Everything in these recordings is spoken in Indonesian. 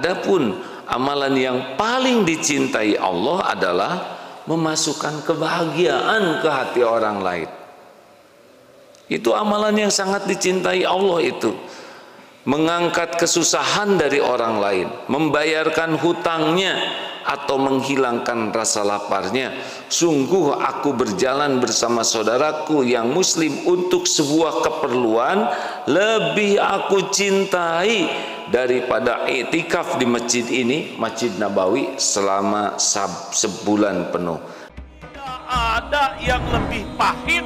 Adapun amalan yang paling dicintai Allah adalah memasukkan kebahagiaan ke hati orang lain. Itu amalan yang sangat dicintai Allah itu. Mengangkat kesusahan dari orang lain, membayarkan hutangnya atau menghilangkan rasa laparnya. Sungguh aku berjalan bersama saudaraku yang muslim untuk sebuah keperluan, lebih aku cintai daripada iktikaf di masjid ini, Masjid Nabawi, selama sebulan penuh. Tidak ada yang lebih pahit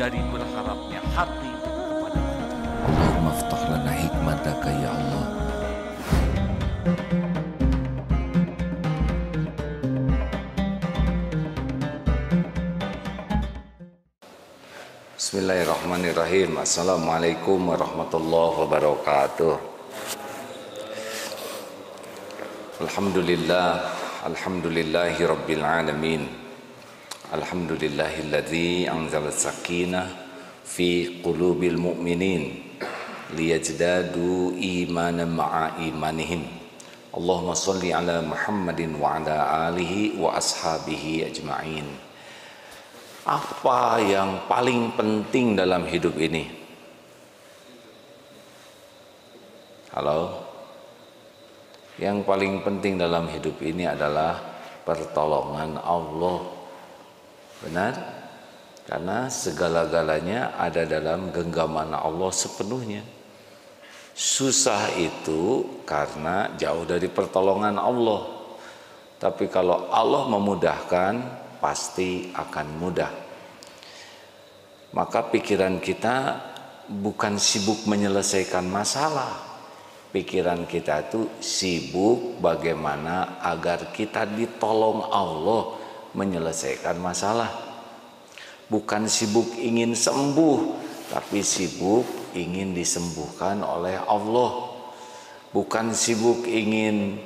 dari berharapnya hati kepada Allah. Allahumma ftah lana hikmataka ya Allah. Bismillahirrahmanirrahim. Assalamualaikum warahmatullahi wabarakatuh. Alhamdulillahi rabbil alamin. Alhamdulillahilladzi anzala sakinah fi qulubil mu'minin liyajdadu imanan ma'a imanihim. Allahumma salli ala Muhammadin wa ala alihi wa ashabihi ajma'in. Apa yang paling penting dalam hidup ini? Halo? Yang paling penting dalam hidup ini adalah pertolongan Allah. Benar? Karena segala-galanya ada dalam genggaman Allah sepenuhnya. Susah itu karena jauh dari pertolongan Allah. Tapi kalau Allah memudahkan, pasti akan mudah. Maka pikiran kita bukan sibuk menyelesaikan masalah. Pikiran kita itu sibuk bagaimana agar kita ditolong Allah menyelesaikan masalah. Bukan sibuk ingin sembuh, tapi sibuk ingin disembuhkan oleh Allah. Bukan sibuk ingin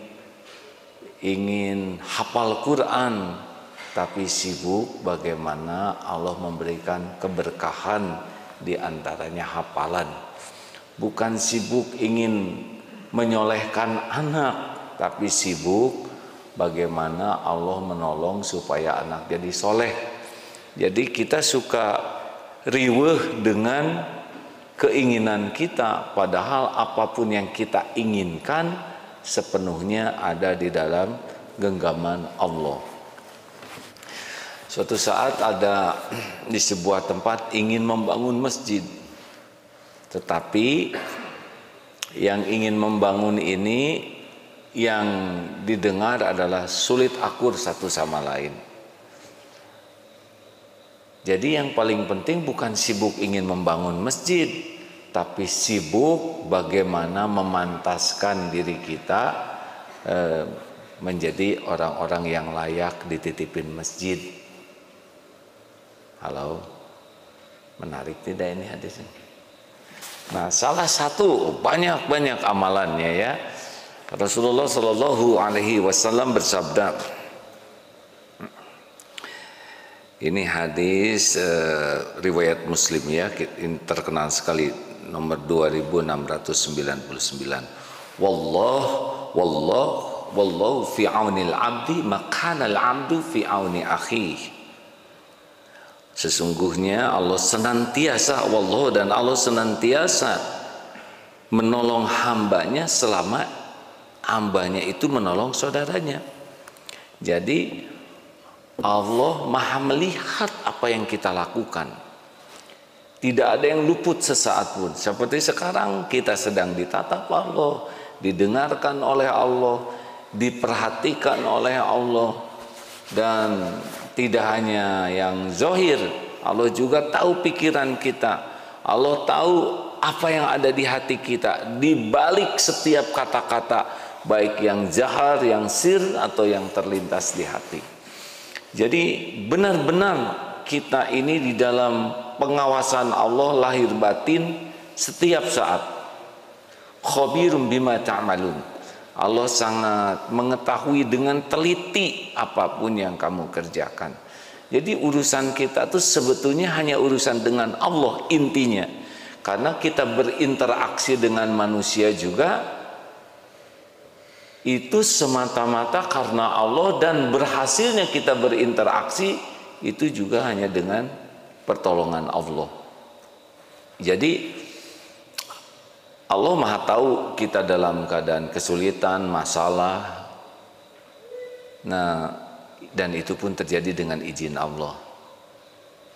hafal Quran, tapi sibuk bagaimana Allah memberikan keberkahan di antaranya hafalan. Bukan sibuk ingin menyolehkan anak, tapi sibuk bagaimana Allah menolong supaya anak jadi soleh. Jadi kita suka riweuh dengan keinginan kita, padahal apapun yang kita inginkan sepenuhnya ada di dalam genggaman Allah. Suatu saat ada di sebuah tempat ingin membangun masjid, tetapi yang ingin membangun ini yang didengar adalah sulit akur satu sama lain. Jadi yang paling penting bukan sibuk ingin membangun masjid, tapi sibuk bagaimana memantaskan diri kita menjadi orang-orang yang layak dititipin masjid. Halo, menarik tidak ini hadisnya? Nah, salah satu banyak amalannya ya. Rasulullah Shallallahu Alaihi Wasallam bersabda. Ini hadis riwayat Muslim ya, terkenal sekali, nomor 2699. Wallahu fi aunil abdi makana al abdu fi auni akhihi. Sesungguhnya Allah senantiasa, wallah, dan Allah senantiasa menolong hambanya selama hambanya itu menolong saudaranya. Jadi Allah maha melihat apa yang kita lakukan. Tidak ada yang luput sesaat pun. Seperti sekarang kita sedang ditatap Allah, didengarkan oleh Allah, diperhatikan oleh Allah. Dan tidak hanya yang zahir, Allah juga tahu pikiran kita. Allah tahu apa yang ada di hati kita, di balik setiap kata-kata, baik yang zahar, yang sir, atau yang terlintas di hati. Jadi benar-benar kita ini di dalam pengawasan Allah lahir batin setiap saat. Khabirum bima ta'malun. Allah sangat mengetahui dengan teliti apapun yang kamu kerjakan. Jadi urusan kita tuh sebetulnya hanya urusan dengan Allah intinya. Karena kita berinteraksi dengan manusia juga itu semata-mata karena Allah, dan berhasilnya kita berinteraksi itu juga hanya dengan pertolongan Allah. Jadi Allah Maha tahu kita dalam keadaan kesulitan, masalah. Nah, dan itu pun terjadi dengan izin Allah.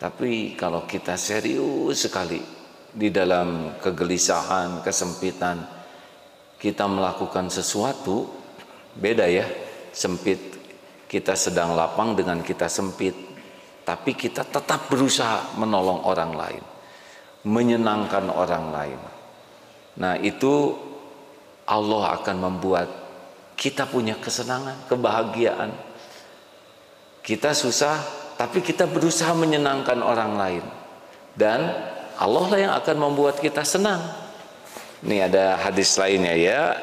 Tapi kalau kita serius sekali di dalam kegelisahan, kesempitan, kita melakukan sesuatu, beda ya, sempit. Kita sedang lapang dengan kita sempit. Tapi kita tetap berusaha menolong orang lain, menyenangkan orang lain. Nah, itu Allah akan membuat kita punya kesenangan, kebahagiaan. Kita susah, tapi kita berusaha menyenangkan orang lain. Dan Allah lah yang akan membuat kita senang. Ini ada hadis lainnya ya.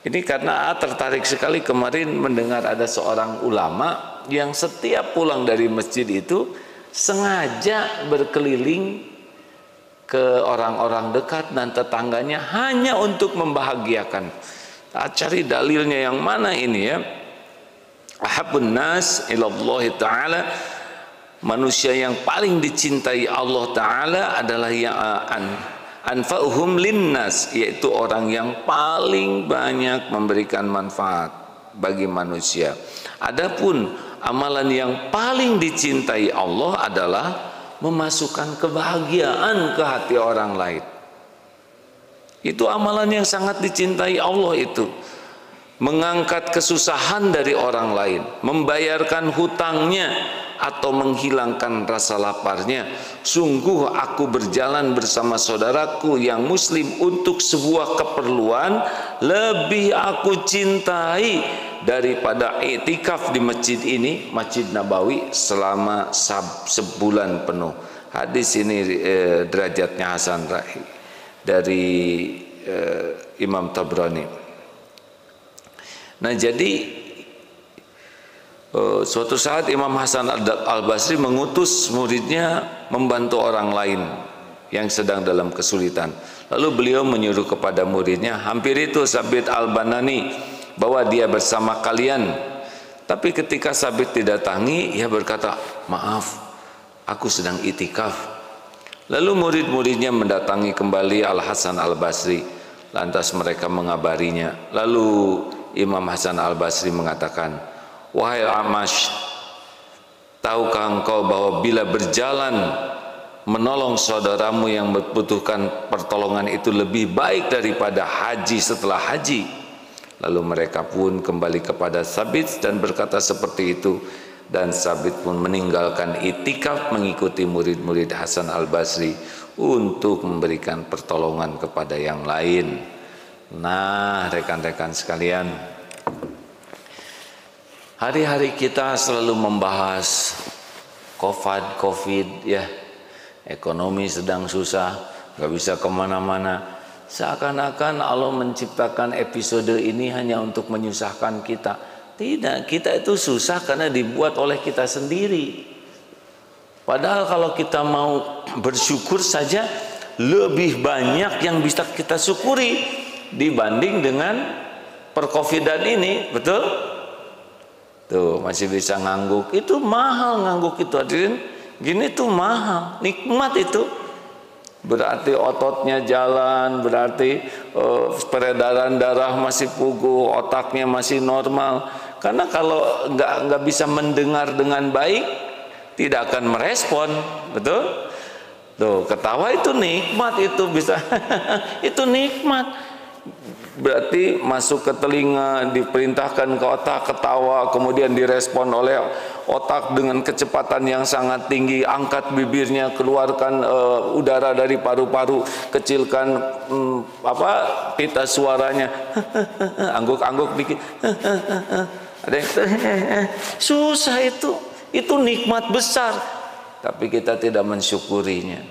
Ini karena tertarik sekali kemarin mendengar ada seorang ulama yang setiap pulang dari masjid itu sengaja berkeliling ke orang-orang dekat dan tetangganya hanya untuk membahagiakan. Cari dalilnya yang mana ini ya? Ahabbun nas ilallahi ta'ala, manusia yang paling dicintai Allah Ta'ala adalah yang anfa'uhum linnas, yaitu orang yang paling banyak memberikan manfaat bagi manusia. Adapun amalan yang paling dicintai Allah adalah memasukkan kebahagiaan ke hati orang lain. Itu amalan yang sangat dicintai Allah itu. Mengangkat kesusahan dari orang lain, membayarkan hutangnya atau menghilangkan rasa laparnya. Sungguh aku berjalan bersama saudaraku yang muslim untuk sebuah keperluan, lebih aku cintai daripada iktikaf di masjid ini, Masjid Nabawi, selama sebulan penuh. Hadis ini derajatnya hasan dari Imam Tabrani. Nah, jadi suatu saat Imam Hasan Al-Basri mengutus muridnya membantu orang lain yang sedang dalam kesulitan. Lalu beliau menyuruh kepada muridnya, hampir itu Sabit Al-Banani, bahwa dia bersama kalian. Tapi ketika Sabit didatangi, ia berkata, maaf, aku sedang itikaf. Lalu murid-muridnya mendatangi kembali Al-Hasan Al-Basri. Lantas mereka mengabarinya. Lalu Imam Hasan Al-Basri mengatakan, wahai Amash, tahukah engkau bahwa bila berjalan menolong saudaramu yang membutuhkan pertolongan itu lebih baik daripada haji setelah haji? Lalu mereka pun kembali kepada Sabit dan berkata seperti itu. Dan Sabit pun meninggalkan itikaf mengikuti murid-murid Hasan Al-Basri untuk memberikan pertolongan kepada yang lain. Nah, rekan-rekan sekalian, hari-hari kita selalu membahas COVID ya, ekonomi sedang susah, gak bisa kemana-mana. Seakan-akan Allah menciptakan episode ini hanya untuk menyusahkan kita. Tidak, kita itu susah karena dibuat oleh kita sendiri. Padahal kalau kita mau bersyukur saja, lebih banyak yang bisa kita syukuri dibanding dengan percovidan ini, betul? Tuh, masih bisa ngangguk. Itu mahal ngangguk itu, hadirin. Gini tuh mahal, nikmat itu. Berarti ototnya jalan, berarti peredaran darah masih puguh, otaknya masih normal. Karena kalau nggak bisa mendengar dengan baik, tidak akan merespon, betul? Tuh, ketawa itu nikmat, itu bisa itu nikmat. Berarti masuk ke telinga, diperintahkan ke otak, ketawa, kemudian direspon oleh otak dengan kecepatan yang sangat tinggi. Angkat bibirnya, keluarkan udara dari paru-paru, kecilkan pita suaranya, angguk-angguk dikit. Ada yang susah itu nikmat besar, tapi kita tidak mensyukurinya.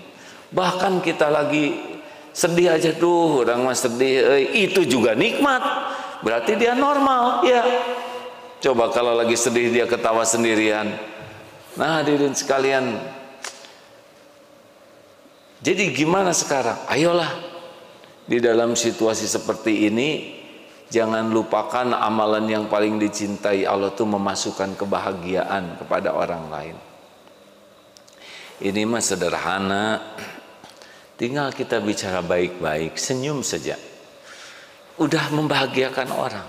Bahkan kita lagi sedih aja, tuh orang mah sedih, itu juga nikmat, berarti dia normal ya. Coba kalau lagi sedih dia ketawa sendirian. Nah, hadirin sekalian, jadi gimana sekarang? Ayolah, di dalam situasi seperti ini Jangan lupakan amalan yang paling dicintai Allah itu memasukkan kebahagiaan kepada orang lain. Ini mah sederhana. Tinggal kita bicara baik-baik, senyum saja. Udah membahagiakan orang.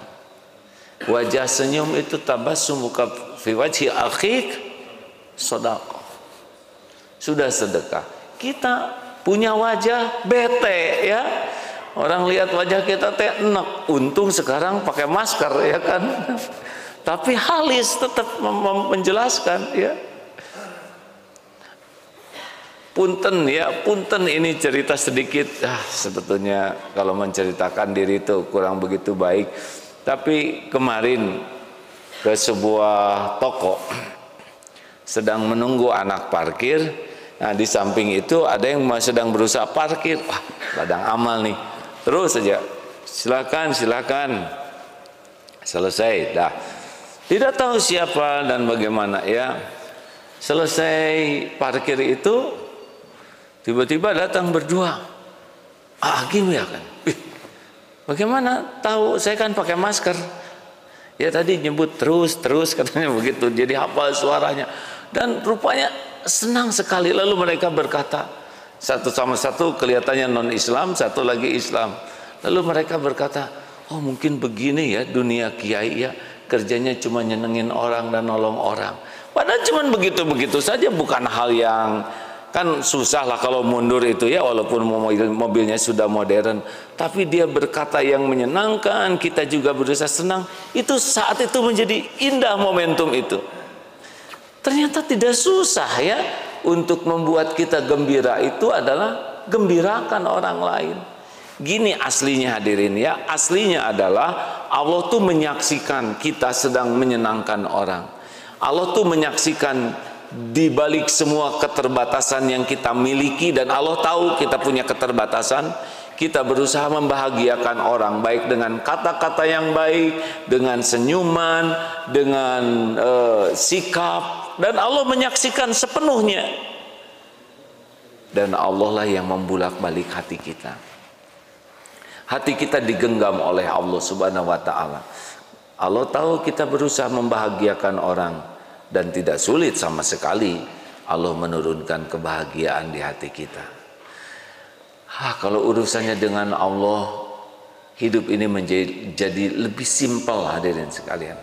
Wajah senyum itu tabassumuka fi wajhi akhik shadaqah. Sudah sedekah. Kita punya wajah bete ya. Orang lihat wajah kita teh enak. Untung sekarang pakai masker ya kan. Tapi halis tetap menjelaskan ya. Punten ya, punten ini cerita sedikit. Sebetulnya kalau menceritakan diri itu kurang begitu baik. Tapi kemarin ke sebuah toko sedang menunggu anak parkir. Nah di samping itu ada yang sedang berusaha parkir. Wah, ladang amal nih. Terus saja, silakan, silakan. Selesai, dah. Tidak tahu siapa dan bagaimana ya. Selesai parkir itu, tiba-tiba datang berdua. Hakim ya kan. Bagaimana tahu? Saya kan pakai masker. Ya tadi nyebut terus katanya begitu. Jadi hafal suaranya. Dan rupanya senang sekali. Lalu mereka berkata, satu sama satu kelihatannya non-Islam, satu lagi Islam. Lalu mereka berkata, oh mungkin begini ya dunia kiai ya, kerjanya cuma nyenengin orang dan nolong orang. Padahal cuma begitu-begitu saja, bukan hal yang, kan susah lah kalau mundur itu ya, walaupun mobilnya sudah modern. Tapi dia berkata yang menyenangkan, kita juga berusaha senang. Itu saat itu menjadi indah momentum itu. Ternyata tidak susah ya. Untuk membuat kita gembira itu adalah gembirakan orang lain. Gini aslinya hadirin ya, aslinya adalah Allah tuh menyaksikan kita sedang menyenangkan orang. Allah tuh menyaksikan di balik semua keterbatasan yang kita miliki, dan Allah tahu kita punya keterbatasan. Kita berusaha membahagiakan orang, baik dengan kata-kata yang baik, dengan senyuman, dengan sikap. Dan Allah menyaksikan sepenuhnya. Dan Allah lah yang membulak-balik hati kita. Hati kita digenggam oleh Allah Subhanahu wa ta'ala. Allah tahu kita berusaha membahagiakan orang, dan tidak sulit sama sekali Allah menurunkan kebahagiaan di hati kita. Kalau urusannya dengan Allah, hidup ini menjadi lebih simpel hadirin sekalian.